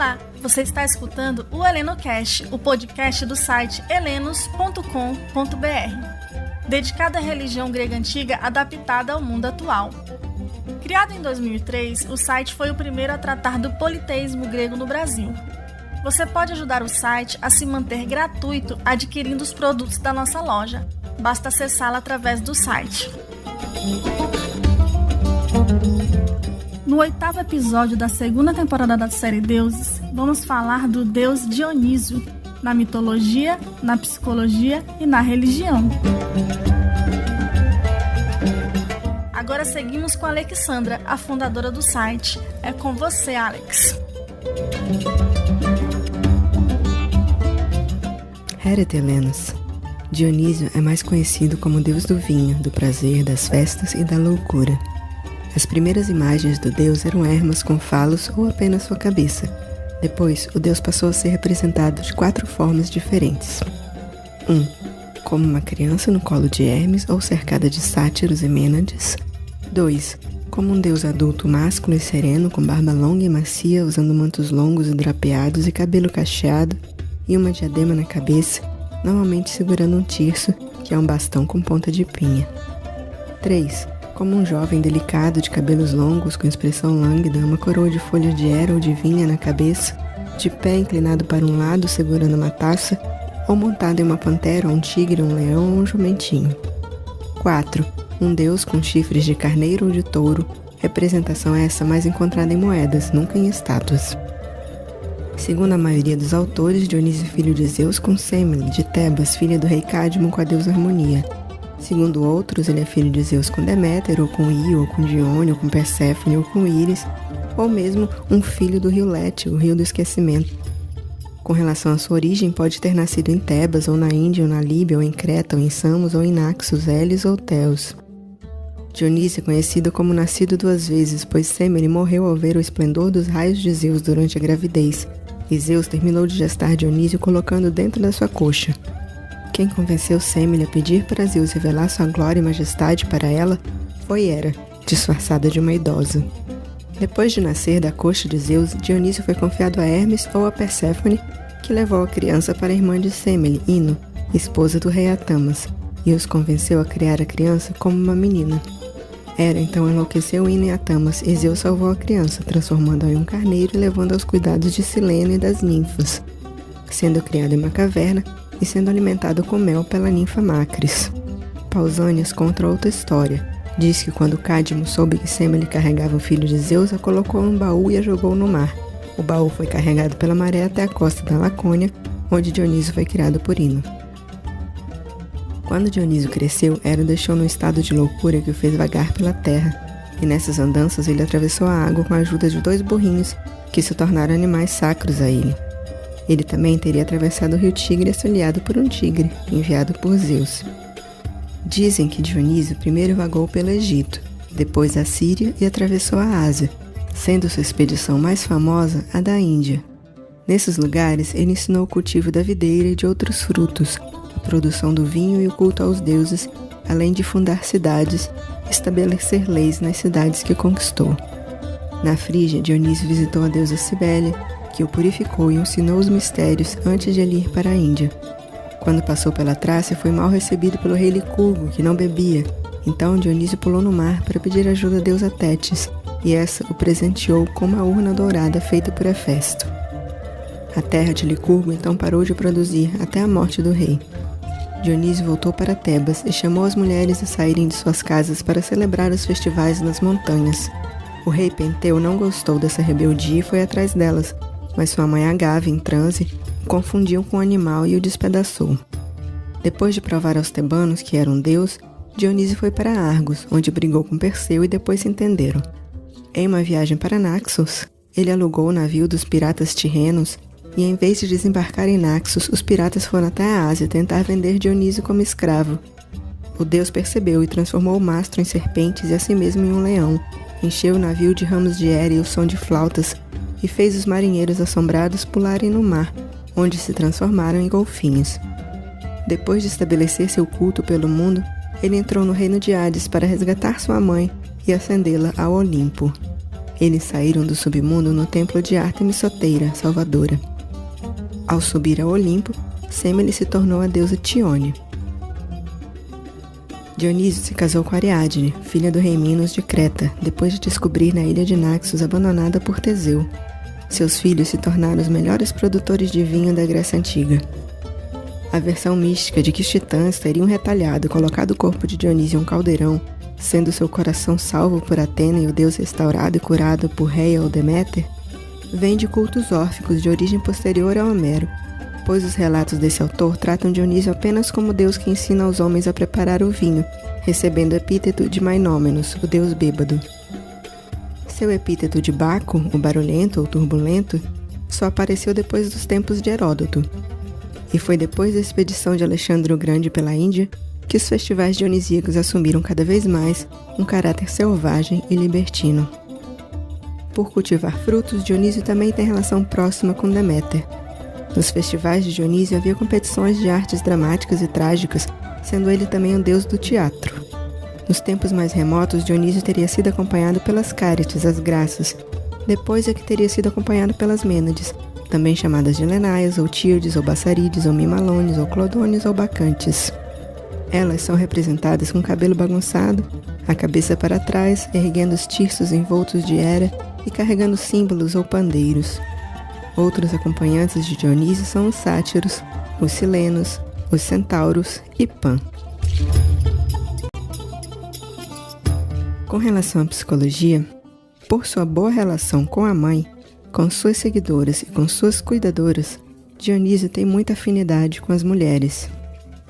Olá, você está escutando o HelenoCast, o podcast do site helenos.com.br, dedicado à religião grega antiga adaptada ao mundo atual. Criado em 2003, o site foi o primeiro a tratar do politeísmo grego no Brasil. Você pode ajudar o site a se manter gratuito adquirindo os produtos da nossa loja. Basta acessá-la através do site. No 8º episódio da 2ª temporada da série Deuses, vamos falar do deus Dionísio, na mitologia, na psicologia e na religião. Agora seguimos com a Alexandra, a fundadora do site. É com você, Alex. Hérete Helenos. Dionísio é mais conhecido como deus do vinho, do prazer, das festas e da loucura. As primeiras imagens do deus eram ermas com falos ou apenas sua cabeça. Depois, o deus passou a ser representado de 4 formas diferentes. 1. Como uma criança no colo de Hermes ou cercada de sátiros e mênades. 2. Como um deus adulto másculo e sereno, com barba longa e macia, usando mantos longos e drapeados e cabelo cacheado, e uma diadema na cabeça, normalmente segurando um tirso, que é um bastão com ponta de pinha. 3. Como um jovem delicado de cabelos longos com expressão lânguida, uma coroa de folhas de era ou de vinha na cabeça, de pé inclinado para um lado segurando uma taça, ou montado em uma pantera, um tigre, um leão ou um jumentinho. 4. Um deus com chifres de carneiro ou de touro, representação essa mais encontrada em moedas, nunca em estátuas. Segundo a maioria dos autores, Dionísio filho de Zeus com Semele, de Tebas, filha do rei Cádmon com a deusa Harmonia. Segundo outros, ele é filho de Zeus com Deméter, ou com Io, ou com Dione, ou com Perséfone, ou com Íris, ou mesmo um filho do rio Lete, o rio do esquecimento. Com relação à sua origem, pode ter nascido em Tebas, ou na Índia, ou na Líbia, ou em Creta, ou em Samos, ou em Naxos, Elis ou Teos. Dionísio é conhecido como nascido 2 vezes, pois Semele morreu ao ver o esplendor dos raios de Zeus durante a gravidez, e Zeus terminou de gestar Dionísio colocando dentro da sua coxa. Quem convenceu Semele a pedir para Zeus revelar sua glória e majestade para ela foi Hera, disfarçada de uma idosa. Depois de nascer da coxa de Zeus, Dionísio foi confiado a Hermes ou a Perséfone, que levou a criança para a irmã de Semele, Ino, esposa do rei Atamas, e os convenceu a criar a criança como uma menina. Hera então enlouqueceu Ino e Atamas, e Zeus salvou a criança, transformando-a em um carneiro e levando aos cuidados de Sileno e das ninfas, sendo criado em uma caverna e sendo alimentado com mel pela ninfa Macris. Pausânias conta outra história. Diz que quando Cádmon soube que Semele carregava o filho de Zeus, a colocou num baú e a jogou no mar. O baú foi carregado pela maré até a costa da Lacônia, onde Dionísio foi criado por Ino. Quando Dionísio cresceu, Hera o deixou num estado de loucura que o fez vagar pela terra, e nessas andanças ele atravessou a água com a ajuda de 2 burrinhos, que se tornaram animais sacros a ele. Ele também teria atravessado o rio Tigre auxiliado por um tigre, enviado por Zeus. Dizem que Dionísio primeiro vagou pelo Egito, depois a Síria e atravessou a Ásia, sendo sua expedição mais famosa a da Índia. Nesses lugares, ele ensinou o cultivo da videira e de outros frutos, a produção do vinho e o culto aos deuses, além de fundar cidades e estabelecer leis nas cidades que conquistou. Na Frígia, Dionísio visitou a deusa Cibele, que o purificou e ensinou os mistérios antes de ele ir para a Índia. Quando passou pela Trácia, foi mal recebido pelo rei Licurgo, que não bebia. Então Dionísio pulou no mar para pedir ajuda à deusa Tétis, e essa o presenteou com uma urna dourada feita por Hefesto. A terra de Licurgo então parou de produzir até a morte do rei. Dionísio voltou para Tebas e chamou as mulheres a saírem de suas casas para celebrar os festivais nas montanhas. O rei Penteu não gostou dessa rebeldia e foi atrás delas, mas sua mãe Agave, em transe, o confundiu com o animal e o despedaçou. Depois de provar aos tebanos que era um deus, Dionísio foi para Argos, onde brigou com Perseu e depois se entenderam. Em uma viagem para Naxos, ele alugou o navio dos piratas tirrenos e, em vez de desembarcar em Naxos, os piratas foram até a Ásia tentar vender Dionísio como escravo. O deus percebeu e transformou o mastro em serpentes e a si mesmo em um leão, encheu o navio de ramos de era e o som de flautas, e fez os marinheiros assombrados pularem no mar, onde se transformaram em golfinhos. Depois de estabelecer seu culto pelo mundo, ele entrou no reino de Hades para resgatar sua mãe e ascendê-la ao Olimpo. Eles saíram do submundo no templo de Ártemis Soteira, Salvadora. Ao subir ao Olimpo, Semele se tornou a deusa Tione. Dionísio se casou com Ariadne, filha do rei Minos de Creta, depois de descobrir na ilha de Naxos abandonada por Teseu. Seus filhos se tornaram os melhores produtores de vinho da Grécia Antiga. A versão mística de que os titãs teriam retalhado e colocado o corpo de Dionísio em um caldeirão, sendo seu coração salvo por Atena e o deus restaurado e curado por Rhea ou Deméter, vem de cultos órficos de origem posterior a Homero, pois os relatos desse autor tratam Dionísio apenas como deus que ensina aos homens a preparar o vinho, recebendo o epíteto de Mainômenos, o deus bêbado. Seu epíteto de Baco, o barulhento ou turbulento, só apareceu depois dos tempos de Heródoto. E foi depois da expedição de Alexandre o Grande pela Índia que os festivais dionisíacos assumiram cada vez mais um caráter selvagem e libertino. Por cultivar frutos, Dionísio também tem relação próxima com Deméter. Nos festivais de Dionísio havia competições de artes dramáticas e trágicas, sendo ele também um deus do teatro. Nos tempos mais remotos, Dionísio teria sido acompanhado pelas Cárites, as Graças. Depois é que teria sido acompanhado pelas Mênades, também chamadas de Lenaias, ou Tíodes, ou Bassarides, ou Mimalones, ou Clodônios, ou Bacantes. Elas são representadas com o cabelo bagunçado, a cabeça para trás, erguendo os tirsos envoltos de Hera e carregando símbolos ou pandeiros. Outros acompanhantes de Dionísio são os sátiros, os silenos, os centauros e Pan. Com relação à psicologia, por sua boa relação com a mãe, com suas seguidoras e com suas cuidadoras, Dionísio tem muita afinidade com as mulheres.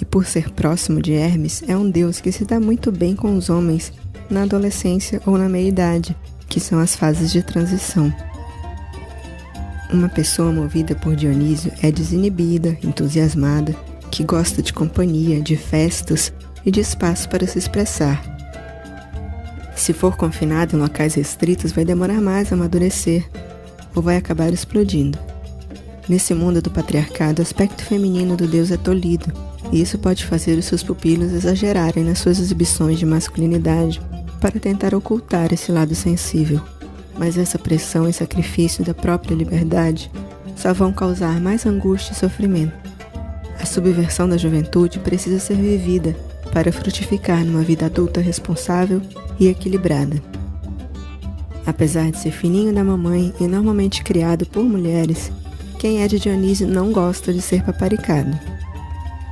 E por ser próximo de Hermes, é um deus que se dá muito bem com os homens na adolescência ou na meia-idade, que são as fases de transição. Uma pessoa movida por Dionísio é desinibida, entusiasmada, que gosta de companhia, de festas e de espaço para se expressar. Se for confinado em locais restritos, vai demorar mais a amadurecer ou vai acabar explodindo. Nesse mundo do patriarcado, o aspecto feminino do deus é tolhido, e isso pode fazer os seus pupilos exagerarem nas suas exibições de masculinidade para tentar ocultar esse lado sensível. Mas essa pressão e sacrifício da própria liberdade só vão causar mais angústia e sofrimento. A subversão da juventude precisa ser vivida para frutificar numa vida adulta responsável e equilibrada. Apesar de ser filhinho da mamãe e normalmente criado por mulheres, quem é de Dionísio não gosta de ser paparicado.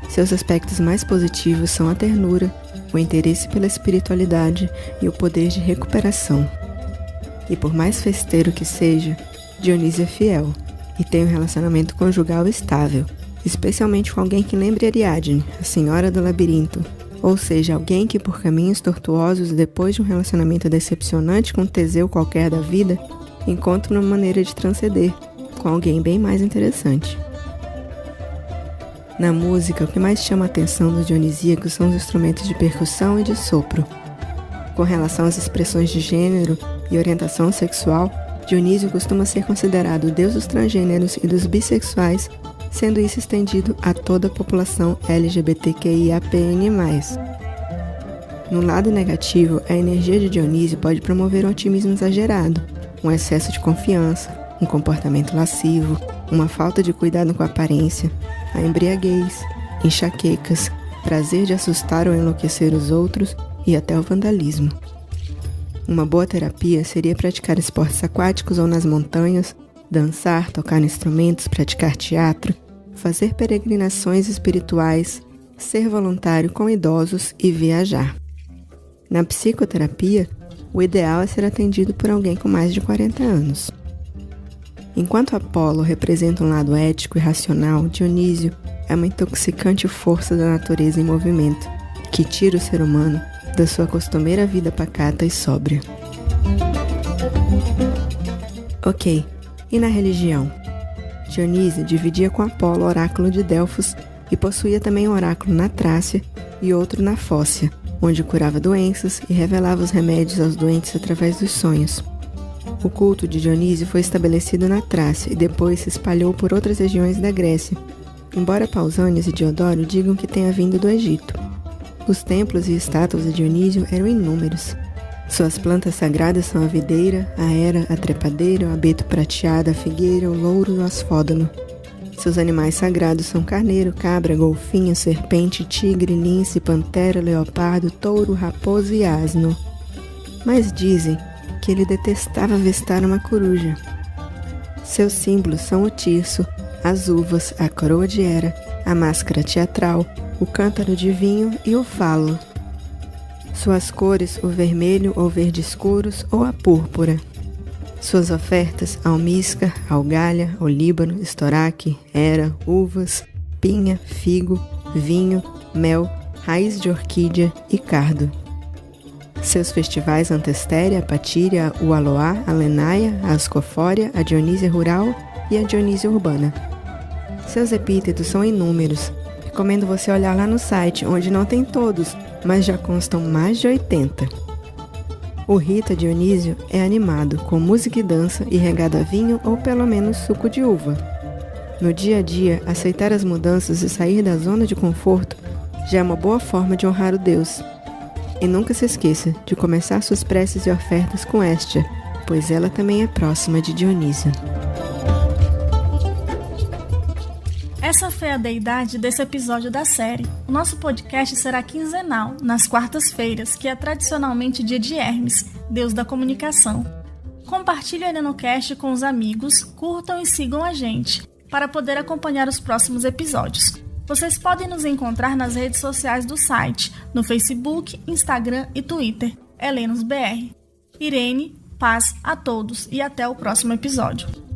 Seus aspectos mais positivos são a ternura, o interesse pela espiritualidade e o poder de recuperação. E por mais festeiro que seja, Dionísio é fiel e tem um relacionamento conjugal estável, especialmente com alguém que lembre Ariadne, a senhora do labirinto, ou seja, alguém que por caminhos tortuosos, depois de um relacionamento decepcionante com Teseu qualquer da vida, encontra uma maneira de transcender, com alguém bem mais interessante. Na música, o que mais chama a atenção dos dionisíacos são os instrumentos de percussão e de sopro. Com relação às expressões de gênero e orientação sexual, Dionísio costuma ser considerado o deus dos transgêneros e dos bissexuais, sendo isso estendido a toda a população LGBTQIAPN+. No lado negativo, a energia de Dionísio pode promover um otimismo exagerado, um excesso de confiança, um comportamento lascivo, uma falta de cuidado com a aparência, a embriaguez, enxaquecas, prazer de assustar ou enlouquecer os outros e até o vandalismo. Uma boa terapia seria praticar esportes aquáticos ou nas montanhas, dançar, tocar instrumentos, praticar teatro, fazer peregrinações espirituais, ser voluntário com idosos e viajar. Na psicoterapia, o ideal é ser atendido por alguém com mais de 40 anos. Enquanto Apolo representa um lado ético e racional, Dionísio é uma intoxicante força da natureza em movimento, que tira o ser humano da sua costumeira vida pacata e sóbria. Ok, e na religião? Dionísio dividia com Apolo o oráculo de Delfos e possuía também um oráculo na Trácia e outro na Fócia, onde curava doenças e revelava os remédios aos doentes através dos sonhos. O culto de Dionísio foi estabelecido na Trácia e depois se espalhou por outras regiões da Grécia, embora Pausânias e Diodoro digam que tenha vindo do Egito. Os templos e estátuas de Dionísio eram inúmeros. Suas plantas sagradas são a videira, a era, a trepadeira, o abeto prateado, a figueira, o louro e o asfódalo. Seus animais sagrados são carneiro, cabra, golfinho, serpente, tigre, lince, pantera, leopardo, touro, raposa e asno. Mas dizem que ele detestava avistar uma coruja. Seus símbolos são o tirso, as uvas, a coroa de Hera, a máscara teatral, o cântaro de vinho e o falo. Suas cores, o vermelho ou verde escuros ou a púrpura. Suas ofertas, almíscar, algalha, olíbano, estoraque, Hera, uvas, pinha, figo, vinho, mel, raiz de orquídea e cardo. Seus festivais Antestéria, a Patíria, o Aloá, a Lenaia, a Ascofória, a Dionísia Rural e a Dionísia Urbana. Seus epítetos são inúmeros. Recomendo você olhar lá no site, onde não tem todos, mas já constam mais de 80. O rito Dionísio é animado, com música e dança e regado a vinho ou pelo menos suco de uva. No dia a dia, aceitar as mudanças e sair da zona de conforto já é uma boa forma de honrar o Deus. E nunca se esqueça de começar suas preces e ofertas com Héstia, pois ela também é próxima de Dionísio. Essa foi a deidade desse episódio da série. O nosso podcast será quinzenal, nas quartas-feiras, que é tradicionalmente dia de Hermes, deus da comunicação. Compartilhe o EnenoCast com os amigos, curtam e sigam a gente, para poder acompanhar os próximos episódios. Vocês podem nos encontrar nas redes sociais do site, no Facebook, Instagram e Twitter, ElenosBR. Irene, paz a todos e até o próximo episódio.